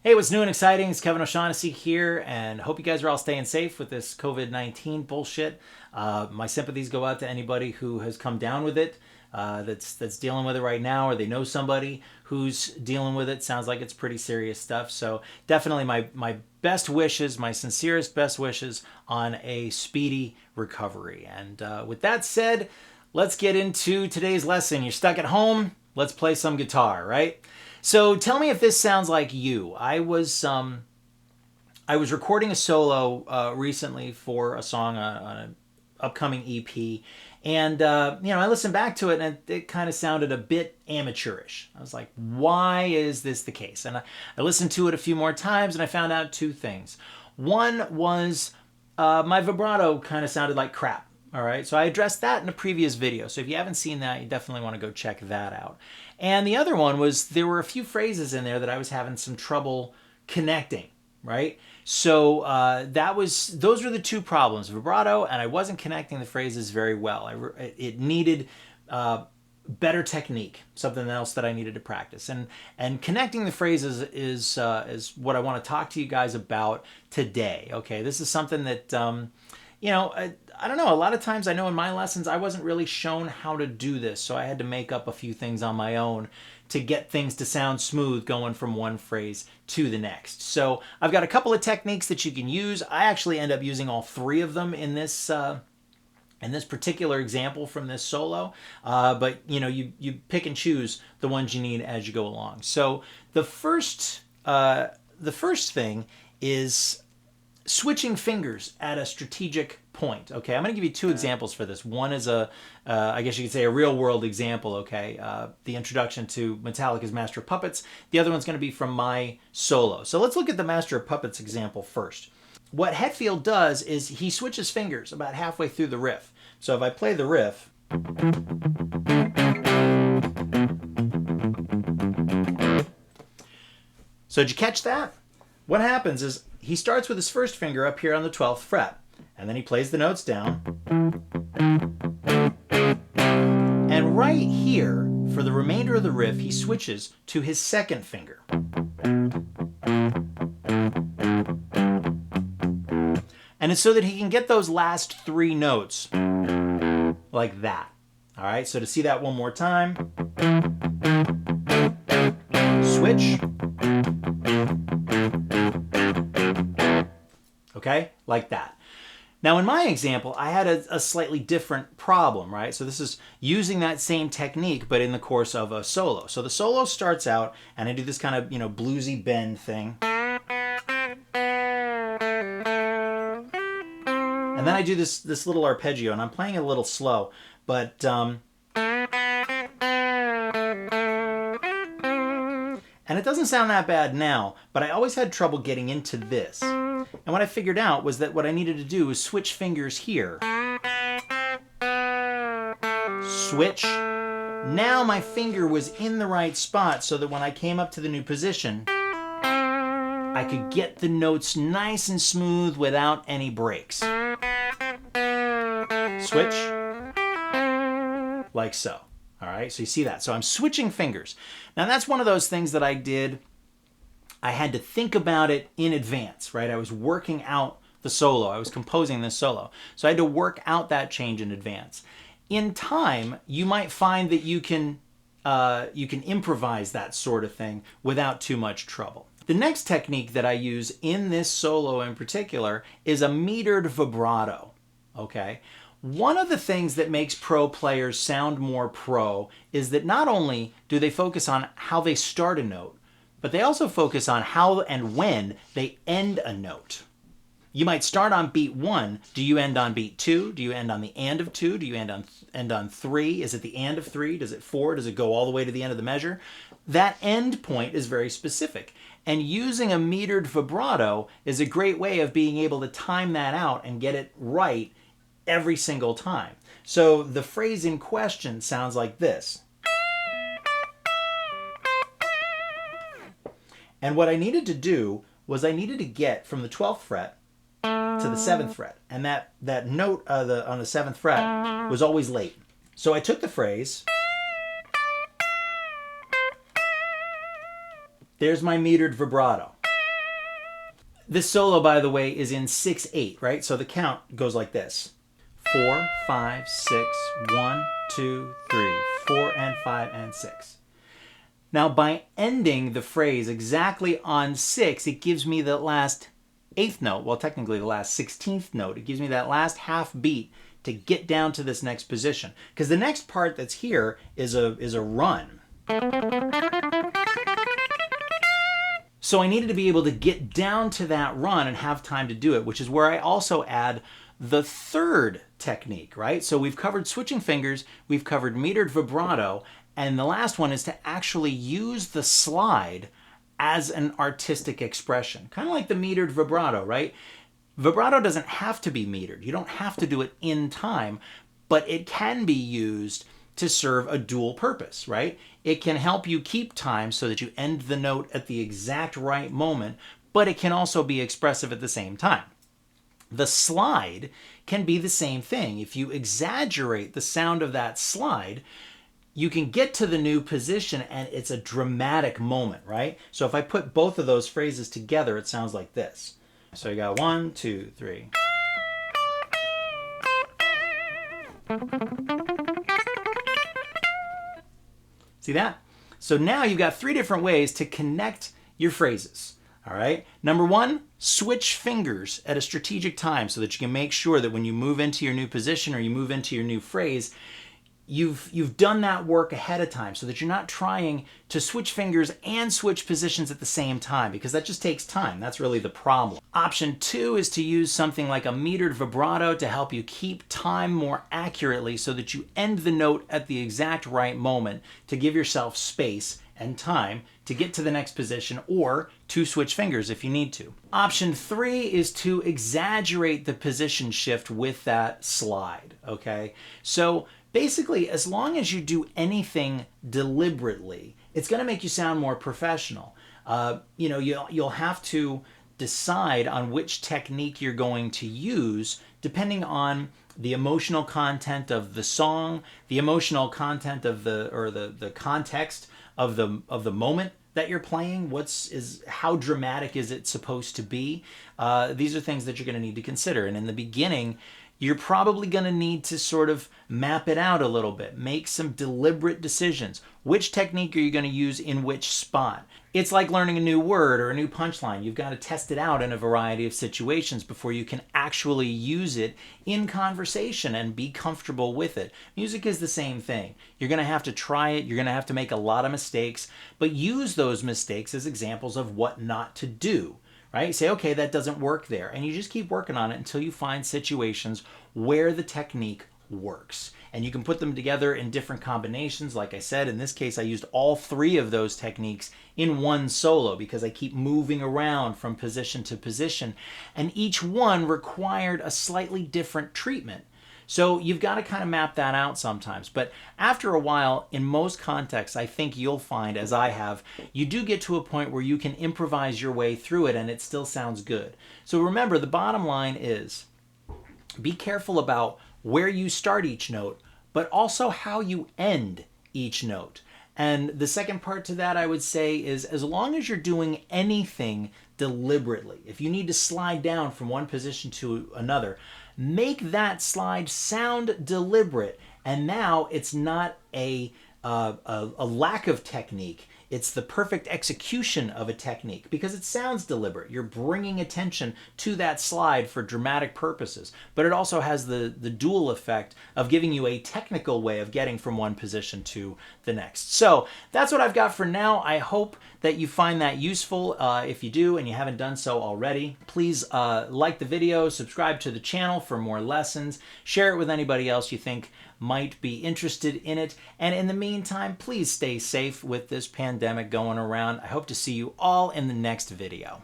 Hey, what's new and exciting? It's Kevin O'Shaughnessy here, and hope you guys are all staying safe with this COVID-19 bullshit. My sympathies go out to anybody who has come down with it, that's dealing with it right now, or they know somebody who's dealing with it. Sounds like it's pretty serious stuff. So definitely my best wishes, my sincerest best wishes on a speedy recovery. And with that said, let's get into today's lesson. You're stuck at home. Let's play some guitar, right? So tell me if this sounds like you. I was recording a solo recently for a song on an upcoming EP, and I listened back to it, and it kind of sounded a bit amateurish. I was like, why is this the case? And I listened to it a few more times, and I found out two things. One was my vibrato kind of sounded like crap. All right, so I addressed that in a previous video. So if you haven't seen that, you definitely want to go check that out. And the other one was there were a few phrases in there that I was having some trouble connecting, right? So those were the two problems, vibrato, and I wasn't connecting the phrases very well. It needed better technique, something else that I needed to practice. And connecting the phrases is what I want to talk to you guys about today. Okay, this is something that I don't know. A lot of times I know in my lessons I wasn't really shown how to do this, so I had to make up a few things on my own to get things to sound smooth going from one phrase to the next. So I've got a couple of techniques that you can use. I actually end up using all three of them in this particular example from this solo, but you pick and choose the ones you need as you go along. So the first thing is switching fingers at a strategic point. Okay, I'm going to give you two examples for this. One is I guess you could say a real world example. Okay, the introduction to Metallica's Master of Puppets. The other one's going to be from my solo. So let's look at the Master of Puppets example first. What Hetfield does is he switches fingers about halfway through the riff. So if I play the riff, so did you catch that? What happens is he starts with his first finger up here on the 12th fret, and then he plays the notes down. And right here, for the remainder of the riff, he switches to his second finger. And it's so that he can get those last three notes like that. All right, so to see that one more time, switch. Okay, like that. Now in my example, I had a slightly different problem, right? So this is using that same technique, but in the course of a solo. So the solo starts out, and I do this kind of, bluesy bend thing. And then I do this little arpeggio, and I'm playing a little slow, but and it doesn't sound that bad now, but I always had trouble getting into this. And what I figured out was that what I needed to do was switch fingers here. Switch. Now my finger was in the right spot so that when I came up to the new position, I could get the notes nice and smooth without any breaks. Switch. Like so. All right, so you see that. So I'm switching fingers. Now that's one of those things that I did. I had to think about it in advance, right? I was working out the solo. I was composing this solo. So I had to work out that change in advance. In time, you might find that you can improvise that sort of thing without too much trouble. The next technique that I use in this solo in particular is a metered vibrato, okay? One of the things that makes pro players sound more pro is that not only do they focus on how they start a note, but they also focus on how and when they end a note. You might start on beat 1. Do you end on beat 2? Do you end on the and of 2? Do you end on 3? Is it the and of 3? Does it 4? Does it go all the way to the end of the measure? That end point is very specific. And using a metered vibrato is a great way of being able to time that out and get it right every single time. So the phrase in question sounds like this. And what I needed to do was I needed to get from the 12th fret to the 7th fret. And that note on the 7th fret was always late. So I took the phrase, there's my metered vibrato. This solo, by the way, is in 6/8, right? So the count goes like this: 4, 5, 6, 1, 2, 3, 4, and 5, and 6. Now, by ending the phrase exactly on 6, it gives me the last 8th note, well, technically the last 16th note. It gives me that last half beat to get down to this next position. Because the next part that's here is a run. So I needed to be able to get down to that run and have time to do it, which is where I also add the third technique, right? So we've covered switching fingers, we've covered metered vibrato, and the last one is to actually use the slide as an artistic expression. Kind of like the metered vibrato, right? Vibrato doesn't have to be metered. You don't have to do it in time, but it can be used to serve a dual purpose, right? It can help you keep time so that you end the note at the exact right moment, but it can also be expressive at the same time. The slide can be the same thing. If you exaggerate the sound of that slide, you can get to the new position and it's a dramatic moment, right? So if I put both of those phrases together, it sounds like this. So you got 1, 2, 3. See that? So now you've got 3 different ways to connect your phrases. All right. Number 1, switch fingers at a strategic time so that you can make sure that when you move into your new position or you move into your new phrase, you've done that work ahead of time so that you're not trying to switch fingers and switch positions at the same time, because that just takes time. That's really the problem. Option 2 is to use something like a metered vibrato to help you keep time more accurately so that you end the note at the exact right moment to give yourself space and time to get to the next position, or to switch fingers if you need to. Option 3 is to exaggerate the position shift with that slide, okay? So basically, as long as you do anything deliberately, it's going to make you sound more professional. You'll have to decide on which technique you're going to use depending on the emotional content of the song, the emotional content of the context of the moment that you're playing. How dramatic is it supposed to be? These are things that you're going to need to consider. And in the beginning, you're probably going to need to sort of map it out a little bit, make some deliberate decisions. Which technique are you going to use in which spot? It's like learning a new word or a new punchline. You've got to test it out in a variety of situations before you can actually use it in conversation and be comfortable with it. Music is the same thing. You're going to have to try it. You're going to have to make a lot of mistakes, but use those mistakes as examples of what not to do. Right? You say, okay, that doesn't work there. And you just keep working on it until you find situations where the technique works. And you can put them together in different combinations. Like I said, in this case, I used all 3 of those techniques in one solo because I keep moving around from position to position. And each one required a slightly different treatment. So you've got to kind of map that out sometimes. But after a while, in most contexts, I think you'll find, as I have, you do get to a point where you can improvise your way through it and it still sounds good. So remember, the bottom line is be careful about where you start each note, but also how you end each note. And the second part to that, I would say, is as long as you're doing anything deliberately, if you need to slide down from one position to another, make that slide sound deliberate. And now it's not a lack of technique. It's the perfect execution of a technique because it sounds deliberate. You're bringing attention to that slide for dramatic purposes, but it also has the dual effect of giving you a technical way of getting from one position to the next. So that's what I've got for now. I hope that you find that useful. If you do and you haven't done so already, please like the video, subscribe to the channel for more lessons, share it with anybody else you think might be interested in it. And in the meantime, please stay safe with this pandemic going around. I hope to see you all in the next video.